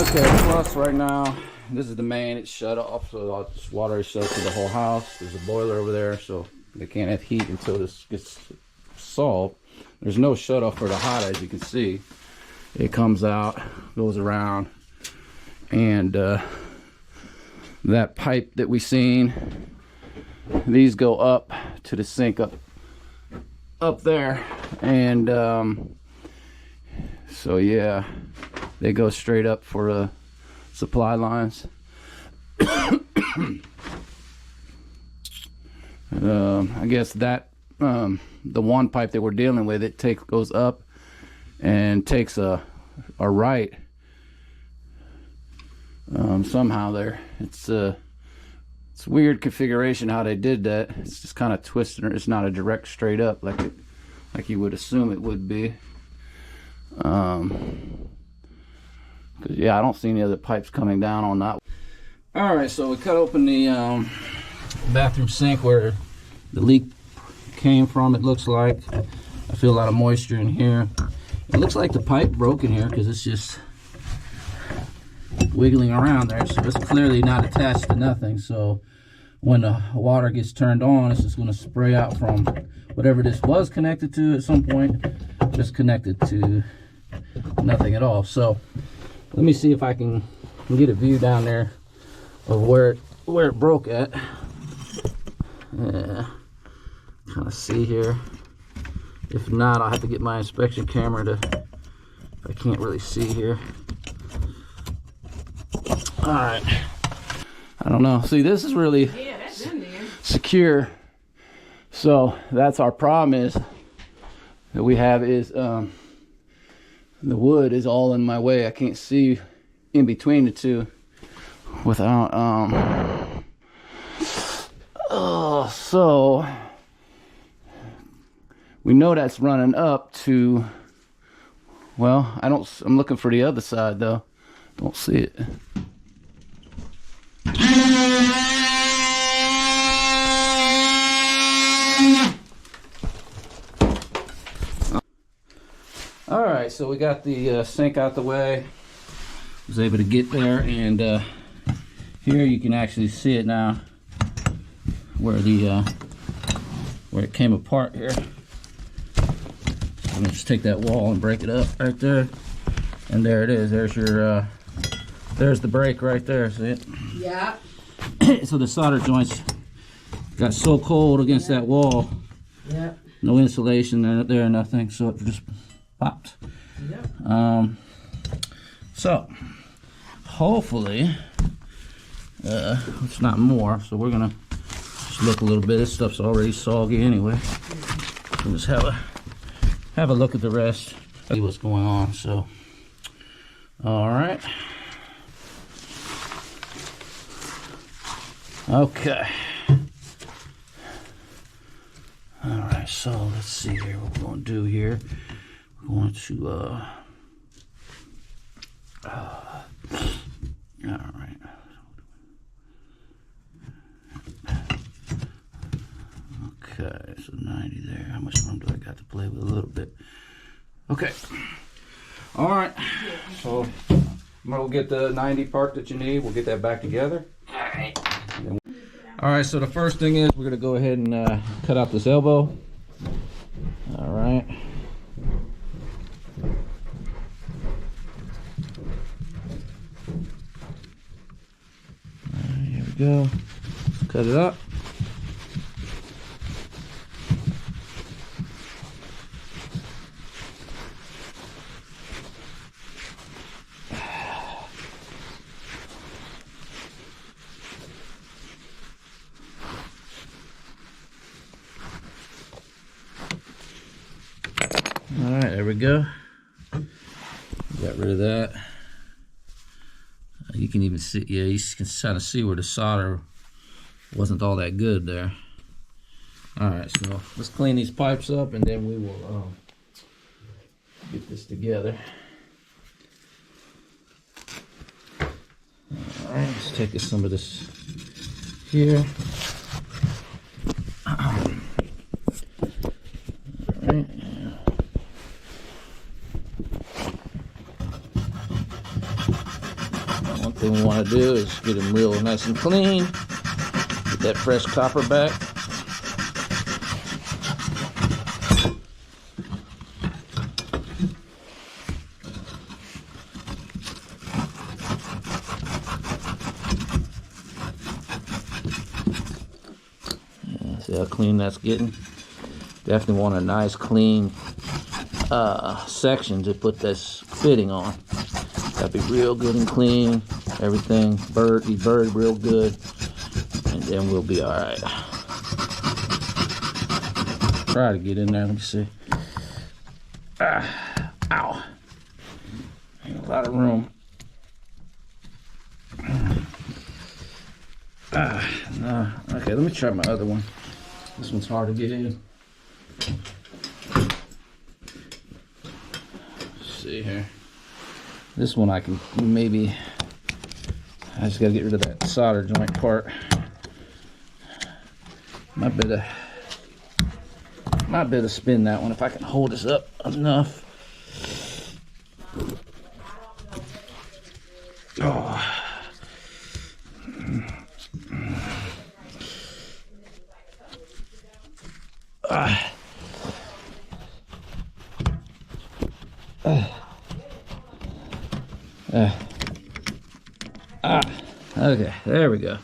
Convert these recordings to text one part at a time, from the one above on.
Okay, plus right now, this is the main, it's shut off, so all this water is shut to the whole house. There's a boiler over there, so they can't have heat until this gets solved. There's no shut off for the hot, as you can see. It comes out, goes around, and that pipe that we seen, these go up to the sink up there, and so yeah, they go straight up for the supply lines. I guess that the one pipe that we're dealing with, it goes up and takes a right somehow there. It's weird configuration how they did that. It's just kind of twisted. It's not a direct straight up like you would assume it would be. 'Cause, yeah, I don't see any other pipes coming down on that. All right, so we cut open the bathroom sink where the leak came from. It looks like I feel a lot of moisture in here. It looks like the pipe broke in here because it's just wiggling around there, so it's clearly not attached to nothing. So when the water gets turned on, it's just going to spray out from whatever this was connected to at some point, just connected to nothing at all. So let me see if I can get a view down there of where it broke at. Yeah, kind of see here. If not, I'll have to get my inspection camera to, if I can't really see here. All right, I don't know. See, this is really that's in there. Secure. So that's our problem is that we have is the wood is all in my way. I can't see in between the two without so we know that's running up to, well, I'm looking for the other side though. Don't see it. All right, so we got the sink out the way. Was able to get there, and here you can actually see it now, where it came apart here. So I'm gonna just take that wall and break it up right there, and there it is. There's your there's the break right there. See it? Yeah. So the solder joints got so cold against that wall. Yeah. No insulation there, nothing. So it just popped. Yep. So hopefully it's not more, so we're gonna just look a little bit. This stuff's already soggy anyway. We'll just have a look at the rest, see what's going on. So all right, okay, all right, so let's see here what we're going to do here. We're going to all right, okay, so 90 there. How much room do I got to play with? A little bit. Okay, all right, so I'm gonna go get the 90 part that you need. We'll get that back together. All right, so the first thing is we're gonna go ahead and cut out this elbow. All right. Here we go. Cut it up. All right, there we go. Got rid of that. You can even see, yeah, you can kind of see where the solder wasn't all that good there. All right, so let's clean these pipes up and then we will get this together. All right, let's take some of this here. All right. One thing we want to do is get them real nice and clean. Get that fresh copper back. Yeah, see how clean that's getting? Definitely want a nice clean section to put this fitting on. Gotta be real good and clean. Everything be burred real good, and then we'll be all right. Try to get in there. Let me see. Ow! Ain't a lot of room. No. Okay, let me try my other one. This one's hard to get in. Let's see here. This one I can maybe. I just gotta get rid of that solder joint part. Might better spin that one if I can hold this up enough. Oh. Okay, there we go.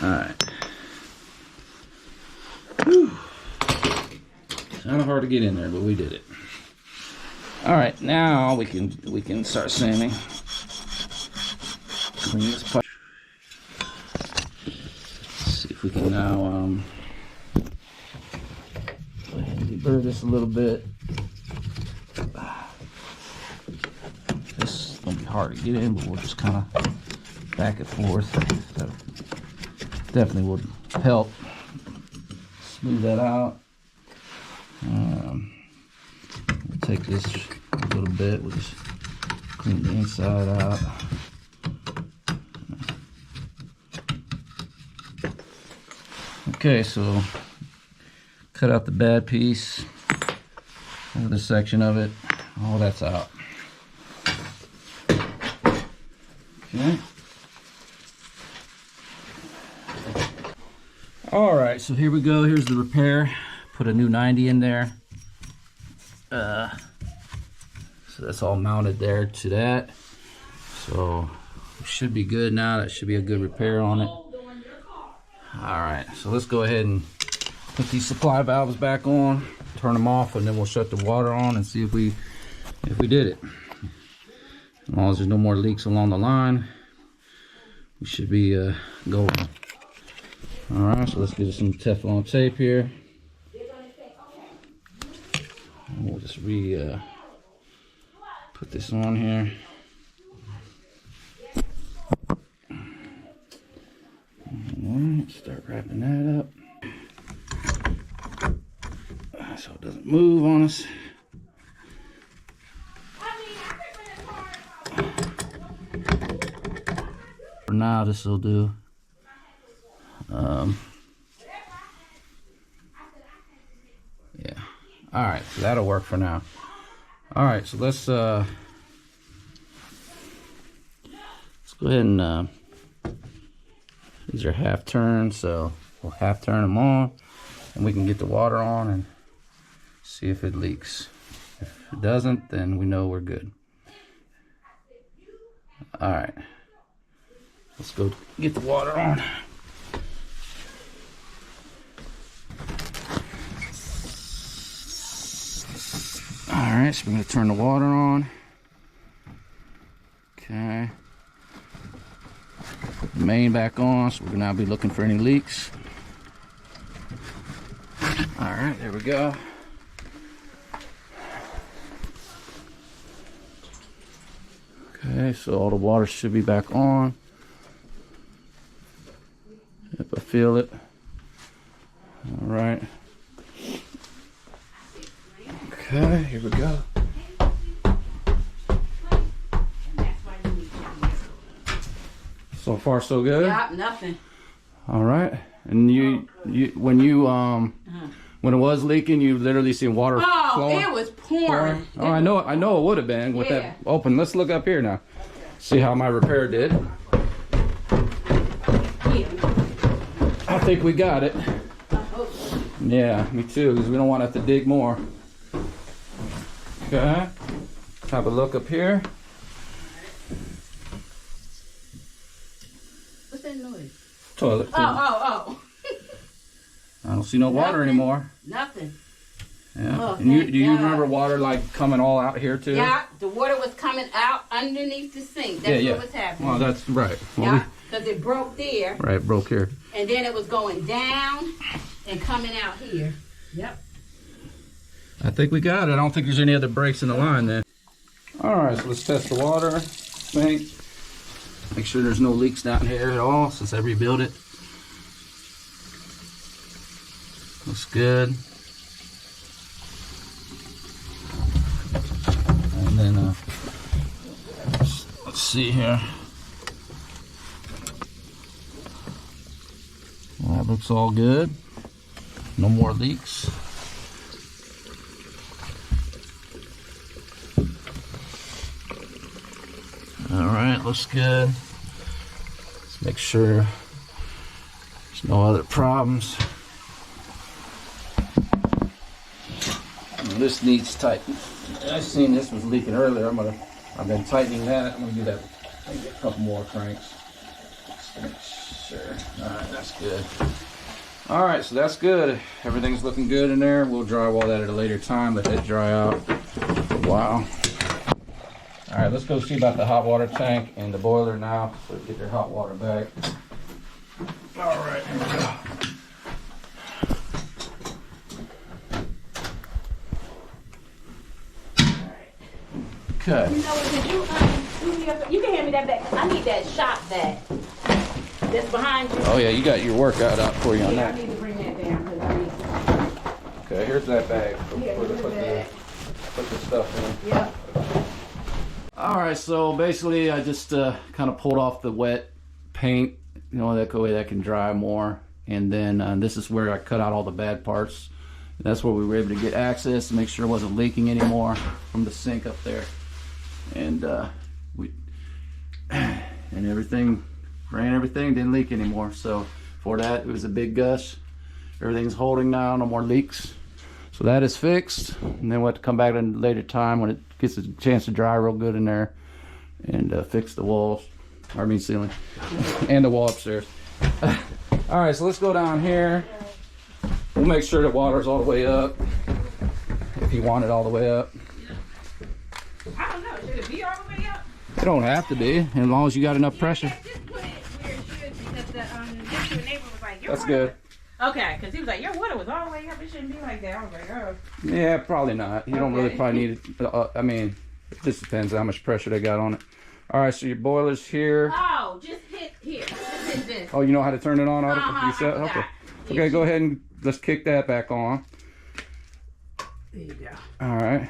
All right. Whew. Kind of hard to get in there, but we did it. All right, now we can start sanding. Clean this pipe. Let's see if we can now go ahead and deburr this a little bit. This is gonna be hard to get in, but we'll just kind of back and forth. That definitely would help smooth that out. We'll take this a little bit. We'll just clean the inside out. Okay, so cut out the bad piece. Another section of it. All that's out. Okay. All right, so here we go. Here's the repair. Put a new 90 in there. So that's all mounted there to that. So it should be good now. That should be a good repair on it. All right, so let's go ahead and put these supply valves back on, turn them off, and then we'll shut the water on and see if we did it. As long as there's no more leaks along the line, we should be golden. All right, so let's get some Teflon tape here. And we'll just put this on here. All right, start wrapping that up so it doesn't move on us. For now, this will do. Yeah. All right, so that'll work for now. All right, so let's go ahead and these are half turns, so we'll half turn them on, and we can get the water on and see if it leaks. If it doesn't, then we know we're good. All right, let's go get the water on. All right, so we're going to turn the water on. Okay. Put the main back on, so we're going to now be looking for any leaks. All right, there we go. Okay, so all the water should be back on. Yep, I feel it. All right. Okay, here we go. So far, so good. Yeah, nothing. All right, and when it was leaking, you literally seen water flowing. It was pouring. Oh, I know it would have been with that open. Let's look up here now. See how my repair did. I think we got it. Yeah, me too, because we don't want to have to dig more. Okay. Have a look up here. What's that noise? Toilet. Oh. I don't see no water anymore. Nothing. Yeah. Oh, And you thank do you God. remember water like coming all out here too? Yeah, the water was coming out underneath the sink. That's what was happening. Well, that's right. Well, Yeah, because it broke there, right, broke here. and then it was going down and coming out here. Yep. I think we got it. I don't think there's any other breaks in the line then. All right, so let's test the water. Sink. Make sure there's no leaks down here at all since I rebuilt it. Looks good. And then let's see here. Well, that looks all good. No more leaks. All right, looks good. Let's make sure there's no other problems. This needs tightening. I seen this was leaking earlier. I've been tightening that. I'm gonna do that. Maybe a couple more cranks. Just to make sure. All right, that's good. All right, so that's good. Everything's looking good in there. We'll drywall that at a later time. Let that dry out. Wow. All right, let's go see about the hot water tank and the boiler now. So get your hot water back. All right, here we go. Okay. You know what? You can hand me that back. I need that shop back. That's behind you. Oh yeah, you got your workout out for you on Yeah, I that. need to bring that down because I need to. Okay, here's that bag. Yeah, Put here's the bag. put the stuff in. Yep. All right, so basically I just kind of pulled off the wet paint, you know, that way that can dry more. And then this is where I cut out all the bad parts. That's where we were able to get access to make sure it wasn't leaking anymore from the sink up there. And and everything ran, everything didn't leak anymore. So for that, it was a big gush. Everything's holding now, no more leaks. So that is fixed, and then we'll have to come back at a later time when it gets a chance to dry real good in there and fix the walls, ceiling, and the wall upstairs. All right, so let's go down here. We'll make sure the water's all the way up, if you want it all the way up. I don't know. Should it be all the way up? It don't have to be, as long as you got enough pressure. Just put it where it should because the neighbor was like, your That's water. good. Okay, because he was like, your water was all the way up. It shouldn't be like that. I was like, oh. Yeah, probably not. You don't really Okay. probably need it. I mean, it just depends how much pressure they got on it. All right, so your boiler's here. Oh, just hit here. Just hit this. Oh, you know how to turn it on? I You set? forgot. Okay. Okay, go ahead and let's kick that back on. There you go. All right.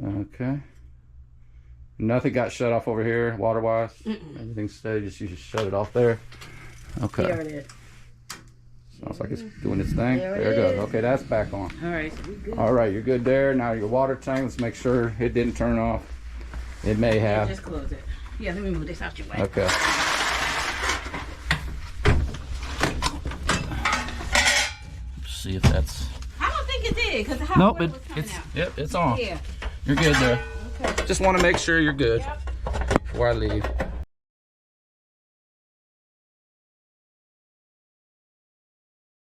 Okay. Nothing got shut off over here, water-wise. Everything's steady. Just you just shut it off there. Okay. There it is. Sounds like it's doing its thing. There it There it goes. is. Okay, that's back on. All right, so we good. All right, you're good there. Now your water tank. Let's make sure it didn't turn off. It may have. Just close it. Yeah, let me move this out your way. Okay. See if that's. I don't think it did because the hot Nope. water was coming It's out. yep. It's on. Yeah. You're good there. Okay. Just want to make sure you're good Yep. before I leave.